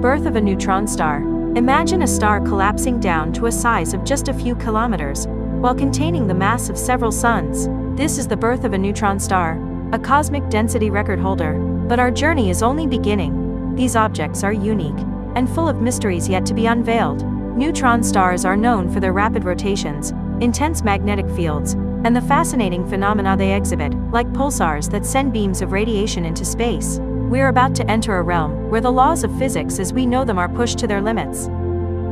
Birth of a neutron star. Imagine a star collapsing down to a size of just a few kilometers, while containing the mass of several suns. This is the birth of a neutron star, a cosmic density record holder. But our journey is only beginning. These objects are unique, and full of mysteries yet to be unveiled. Neutron stars are known for their rapid rotations, intense magnetic fields, and the fascinating phenomena they exhibit, like pulsars that send beams of radiation into space. We're about to enter a realm where the laws of physics as we know them are pushed to their limits.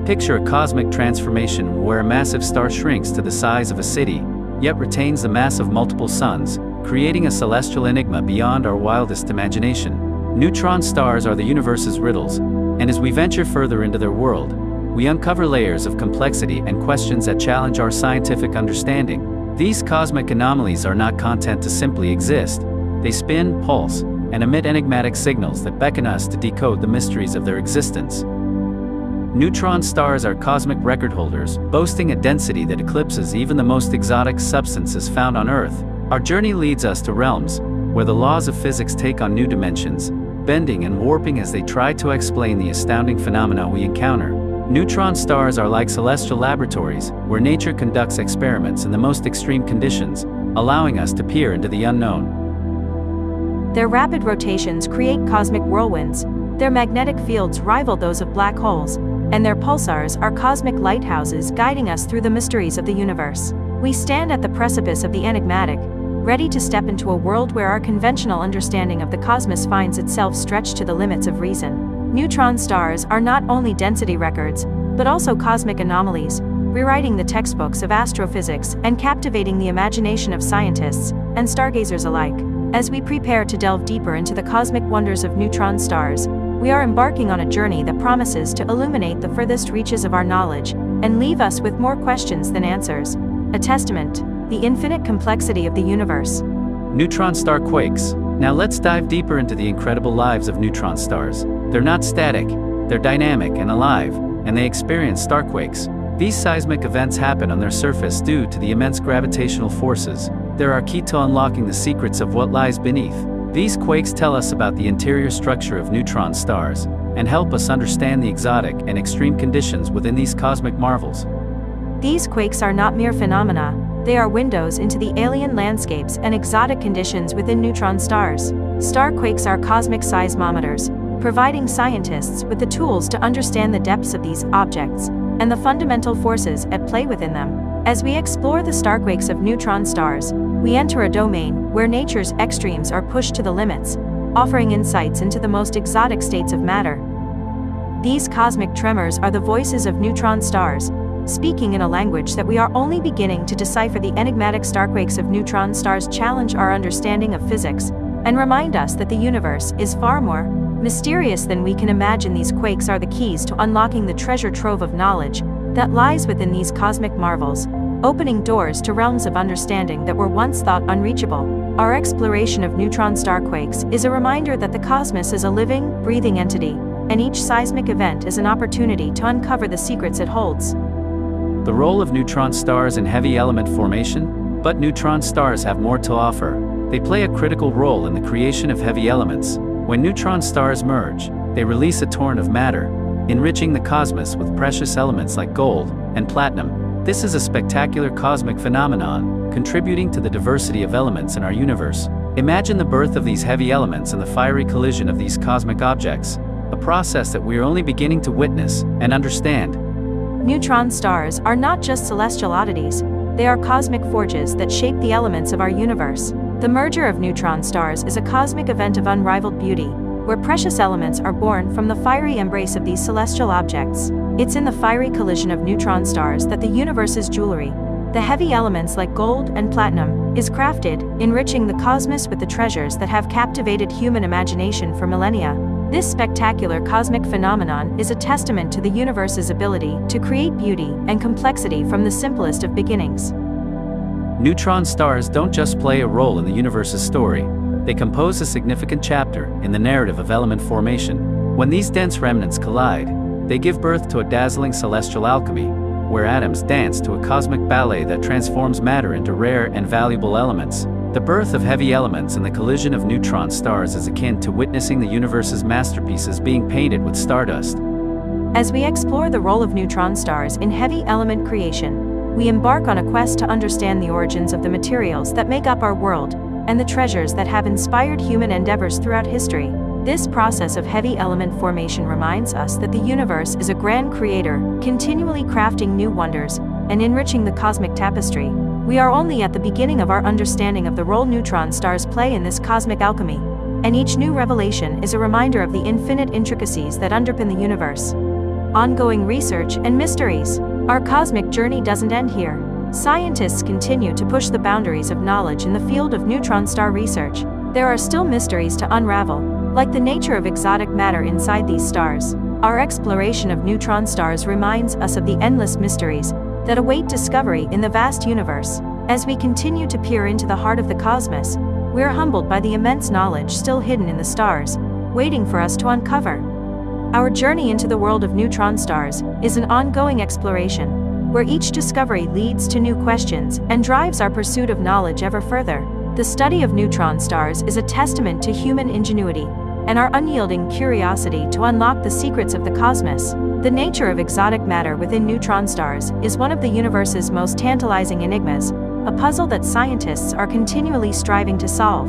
Picture a cosmic transformation where a massive star shrinks to the size of a city, yet retains the mass of multiple suns, creating a celestial enigma beyond our wildest imagination. Neutron stars are the universe's riddles, and as we venture further into their world, we uncover layers of complexity and questions that challenge our scientific understanding. These cosmic anomalies are not content to simply exist. They spin, pulse, and emit enigmatic signals that beckon us to decode the mysteries of their existence. Neutron stars are cosmic record holders, boasting a density that eclipses even the most exotic substances found on Earth. Our journey leads us to realms where the laws of physics take on new dimensions, bending and warping as they try to explain the astounding phenomena we encounter. Neutron stars are like celestial laboratories, where nature conducts experiments in the most extreme conditions, allowing us to peer into the unknown. Their rapid rotations create cosmic whirlwinds, their magnetic fields rival those of black holes, and their pulsars are cosmic lighthouses guiding us through the mysteries of the universe. We stand at the precipice of the enigmatic, ready to step into a world where our conventional understanding of the cosmos finds itself stretched to the limits of reason. Neutron stars are not only density records, but also cosmic anomalies, rewriting the textbooks of astrophysics and captivating the imagination of scientists and stargazers alike. As we prepare to delve deeper into the cosmic wonders of neutron stars, we are embarking on a journey that promises to illuminate the furthest reaches of our knowledge and leave us with more questions than answers. A testament to the infinite complexity of the universe. Neutron starquakes. Now let's dive deeper into the incredible lives of neutron stars. They're not static, they're dynamic and alive, and they experience starquakes. These seismic events happen on their surface due to the immense gravitational forces. They're our key to unlocking the secrets of what lies beneath. These quakes tell us about the interior structure of neutron stars, and help us understand the exotic and extreme conditions within these cosmic marvels. These quakes are not mere phenomena, they are windows into the alien landscapes and exotic conditions within neutron stars. Starquakes are cosmic seismometers, providing scientists with the tools to understand the depths of these objects and the fundamental forces at play within them. As we explore the starquakes of neutron stars, we enter a domain where nature's extremes are pushed to the limits, offering insights into the most exotic states of matter. These cosmic tremors are the voices of neutron stars, speaking in a language that we are only beginning to decipher. The enigmatic starquakes of neutron stars challenge our understanding of physics and remind us that the universe is far more mysterious than we can imagine. These quakes are the keys to unlocking the treasure trove of knowledge that lies within these cosmic marvels, opening doors to realms of understanding that were once thought unreachable. Our exploration of neutron starquakes is a reminder that the cosmos is a living, breathing entity, and each seismic event is an opportunity to uncover the secrets it holds. The role of neutron stars in heavy element formation? But neutron stars have more to offer. They play a critical role in the creation of heavy elements. When neutron stars merge, they release a torrent of matter, enriching the cosmos with precious elements like gold and platinum. This is a spectacular cosmic phenomenon, contributing to the diversity of elements in our universe. Imagine the birth of these heavy elements and the fiery collision of these cosmic objects, a process that we are only beginning to witness and understand. Neutron stars are not just celestial oddities, they are cosmic forges that shape the elements of our universe. The merger of neutron stars is a cosmic event of unrivaled beauty, where precious elements are born from the fiery embrace of these celestial objects. It's in the fiery collision of neutron stars that the universe's jewelry, the heavy elements like gold and platinum, is crafted, enriching the cosmos with the treasures that have captivated human imagination for millennia. This spectacular cosmic phenomenon is a testament to the universe's ability to create beauty and complexity from the simplest of beginnings. Neutron stars don't just play a role in the universe's story, they compose a significant chapter in the narrative of element formation. When these dense remnants collide, they give birth to a dazzling celestial alchemy, where atoms dance to a cosmic ballet that transforms matter into rare and valuable elements. The birth of heavy elements and the collision of neutron stars is akin to witnessing the universe's masterpieces being painted with stardust. As we explore the role of neutron stars in heavy element creation, we embark on a quest to understand the origins of the materials that make up our world, and the treasures that have inspired human endeavors throughout history. This process of heavy element formation reminds us that the universe is a grand creator, continually crafting new wonders and enriching the cosmic tapestry. We are only at the beginning of our understanding of the role neutron stars play in this cosmic alchemy, and each new revelation is a reminder of the infinite intricacies that underpin the universe. Ongoing research and mysteries. Our cosmic journey doesn't end here. Scientists continue to push the boundaries of knowledge in the field of neutron star research. There are still mysteries to unravel, like the nature of exotic matter inside these stars. Our exploration of neutron stars reminds us of the endless mysteries that await discovery in the vast universe. As we continue to peer into the heart of the cosmos, we're humbled by the immense knowledge still hidden in the stars, waiting for us to uncover. Our journey into the world of neutron stars is an ongoing exploration, where each discovery leads to new questions and drives our pursuit of knowledge ever further. The study of neutron stars is a testament to human ingenuity and our unyielding curiosity to unlock the secrets of the cosmos. The nature of exotic matter within neutron stars is one of the universe's most tantalizing enigmas, a puzzle that scientists are continually striving to solve.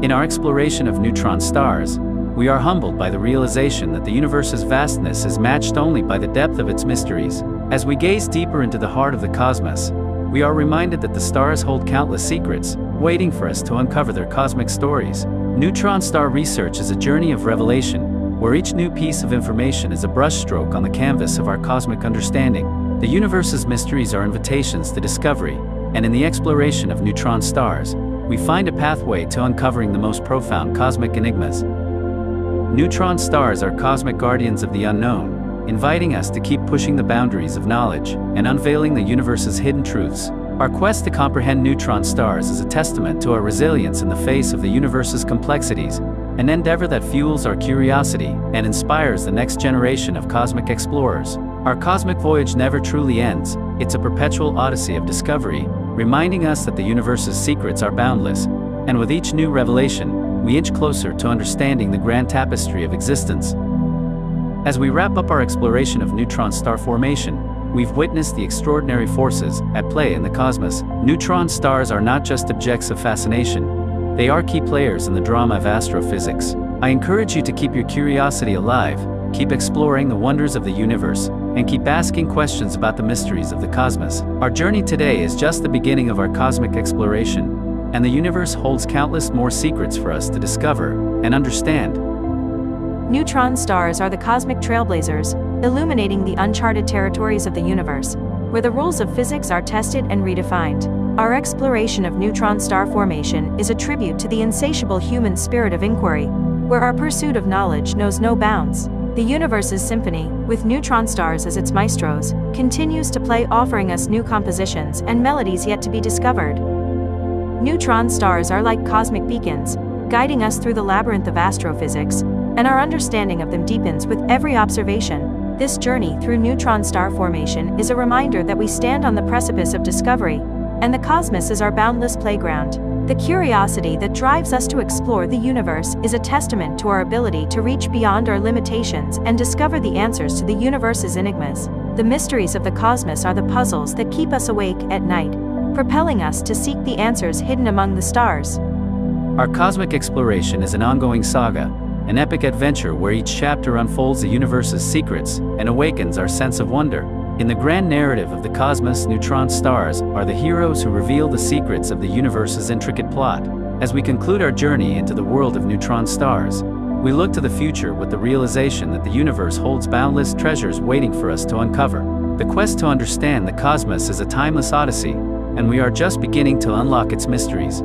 In our exploration of neutron stars, we are humbled by the realization that the universe's vastness is matched only by the depth of its mysteries. As we gaze deeper into the heart of the cosmos, we are reminded that the stars hold countless secrets, waiting for us to uncover their cosmic stories. Neutron star research is a journey of revelation, where each new piece of information is a brushstroke on the canvas of our cosmic understanding. The universe's mysteries are invitations to discovery, and in the exploration of neutron stars, we find a pathway to uncovering the most profound cosmic enigmas. Neutron stars are cosmic guardians of the unknown, inviting us to keep pushing the boundaries of knowledge and unveiling the universe's hidden truths. Our quest to comprehend neutron stars is a testament to our resilience in the face of the universe's complexities, an endeavor that fuels our curiosity and inspires the next generation of cosmic explorers. Our cosmic voyage never truly ends. It's a perpetual odyssey of discovery, reminding us that the universe's secrets are boundless, and with each new revelation, we inch closer to understanding the grand tapestry of existence. As we wrap up our exploration of neutron star formation, we've witnessed the extraordinary forces at play in the cosmos. Neutron stars are not just objects of fascination, they are key players in the drama of astrophysics. I encourage you to keep your curiosity alive, keep exploring the wonders of the universe, and keep asking questions about the mysteries of the cosmos. Our journey today is just the beginning of our cosmic exploration, and the universe holds countless more secrets for us to discover and understand. Neutron stars are the cosmic trailblazers, illuminating the uncharted territories of the universe, where the rules of physics are tested and redefined. Our exploration of neutron star formation is a tribute to the insatiable human spirit of inquiry, where our pursuit of knowledge knows no bounds. The universe's symphony, with neutron stars as its maestros, continues to play, offering us new compositions and melodies yet to be discovered. Neutron stars are like cosmic beacons, guiding us through the labyrinth of astrophysics, and our understanding of them deepens with every observation. This journey through neutron star formation is a reminder that we stand on the precipice of discovery, and the cosmos is our boundless playground. The curiosity that drives us to explore the universe is a testament to our ability to reach beyond our limitations and discover the answers to the universe's enigmas. The mysteries of the cosmos are the puzzles that keep us awake at night, propelling us to seek the answers hidden among the stars. Our cosmic exploration is an ongoing saga, an epic adventure where each chapter unfolds the universe's secrets and awakens our sense of wonder. In the grand narrative of the cosmos, neutron stars are the heroes who reveal the secrets of the universe's intricate plot. As we conclude our journey into the world of neutron stars, we look to the future with the realization that the universe holds boundless treasures waiting for us to uncover. The quest to understand the cosmos is a timeless odyssey, and we are just beginning to unlock its mysteries.